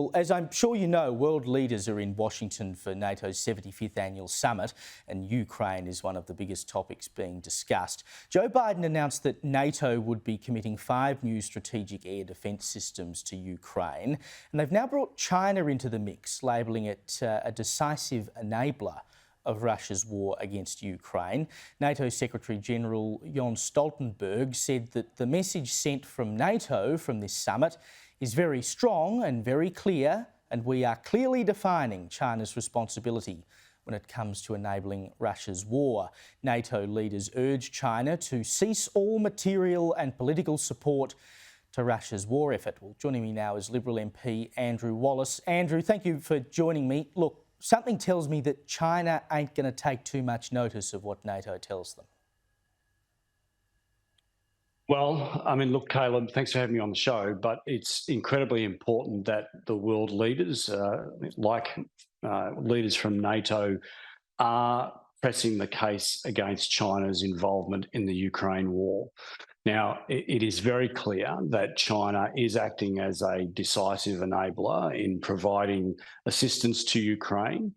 Well, as I'm sure you know, world leaders are in Washington for NATO's 75th annual summit, and Ukraine is one of the biggest topics being discussed. Joe Biden announced that NATO would be committing 5 new strategic air defence systems to Ukraine, and they've now brought China into the mix, labelling it a decisive enabler of Russia's war against Ukraine. NATO Secretary-General Jens Stoltenberg said that the message sent from NATO from this summit is very strong and very clear, and we are clearly defining China's responsibility when it comes to enabling Russia's war. NATO leaders urge China to cease all material and political support to Russia's war effort. Well, joining me now is Liberal MP Andrew Wallace. Andrew, thank you for joining me. Look, something tells me that China ain't going to take too much notice of what NATO tells them. Well, I mean, look, Caleb, thanks for having me on the show, but it's incredibly important that the world leaders, leaders from NATO, are pressing the case against China's involvement in the Ukraine war. Now, it is very clear that China is acting as a decisive enabler in providing assistance to Ukraine,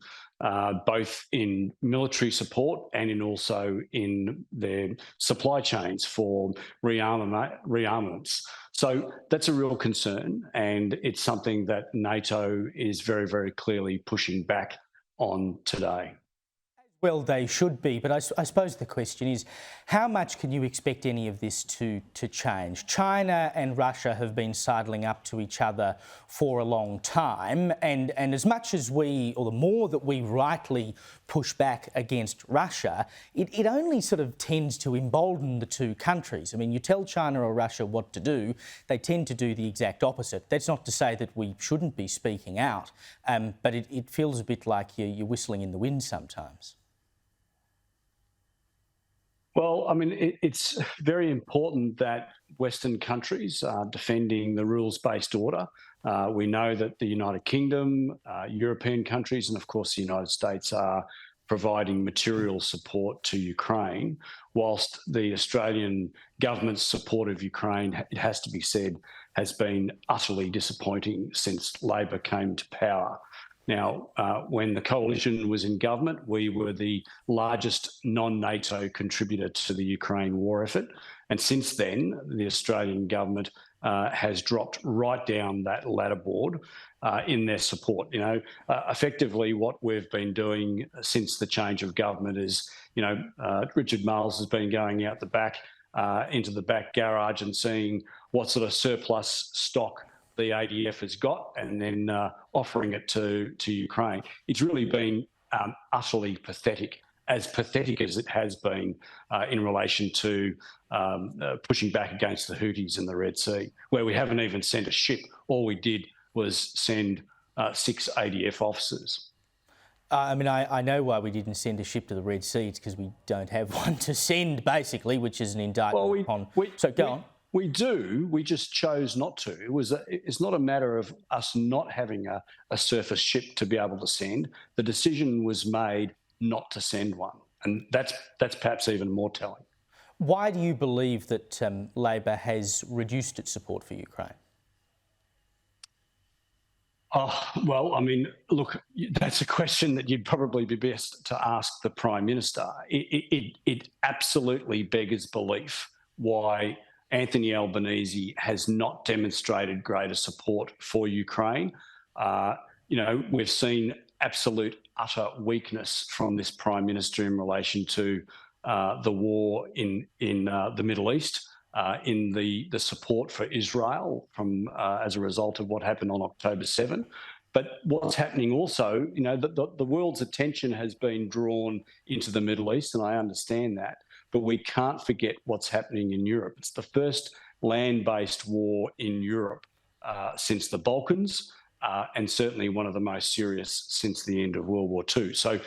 both in military support and also in their supply chains for rearmaments. So that's a real concern, and it's something that NATO is very, very clearly pushing back on today. Well, they should be, but I suppose the question is, how much can you expect any of this to change? China and Russia have been sidling up to each other for a long time, and as much as the more that we rightly push back against Russia, it only sort of tends to embolden the two countries. I mean, you tell China or Russia what to do, they tend to do the exact opposite. That's not to say that we shouldn't be speaking out, but it feels a bit like you're whistling in the wind sometimes. Well, I mean, it's very important that Western countries are defending the rules-based order. We know that the United Kingdom, European countries, and of course the United States are providing material support to Ukraine, whilst the Australian government's support of Ukraine, it has to be said, has been utterly disappointing since Labor came to power. Now, when the coalition was in government, we were the largest non-NATO contributor to the Ukraine war effort. And since then, the Australian government has dropped right down that ladder board in their support. Effectively what we've been doing since the change of government is, Richard Marles has been going out the back into the back garage and seeing what sort of surplus stock the ADF has got, and then offering it to Ukraine. It's really been utterly pathetic as it has been in relation to pushing back against the Houthis in the Red Sea, where we haven't even sent a ship. All we did was send 6 ADF officers. I mean, I know why we didn't send a ship to the Red Sea. It's because we don't have one to send, basically, which is an indictment upon... So go on. We do. We just chose not to. It's not a matter of us not having a surface ship to be able to send. The decision was made not to send one, and that's perhaps even more telling. Why do you believe that Labor has reduced its support for Ukraine? Oh, well, I mean, look, that's a question that you'd probably be best to ask the Prime Minister. It absolutely beggars belief why Anthony Albanese has not demonstrated greater support for Ukraine. We've seen absolute utter weakness from this Prime Minister in relation to the war in the Middle East, in the support for Israel as a result of what happened on October 7. But what's happening also, the world's attention has been drawn into the Middle East, and I understand that. But we can't forget what's happening in Europe. It's the first land-based war in Europe since the Balkans, and certainly one of the most serious since the end of World War II. So,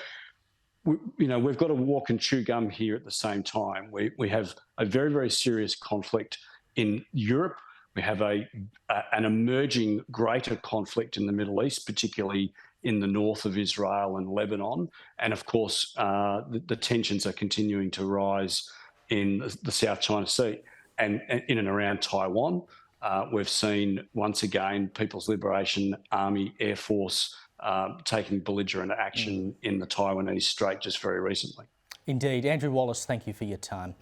we've got to walk and chew gum here at the same time. We have a very, very serious conflict in Europe. We have an emerging greater conflict in the Middle East, particularly in the north of Israel and Lebanon. And of course, the tensions are continuing to rise in the South China Sea and in and around Taiwan. We've seen, once again, People's Liberation Army, Air Force taking belligerent action in the Taiwanese Strait just very recently. Indeed. Andrew Wallace, thank you for your time.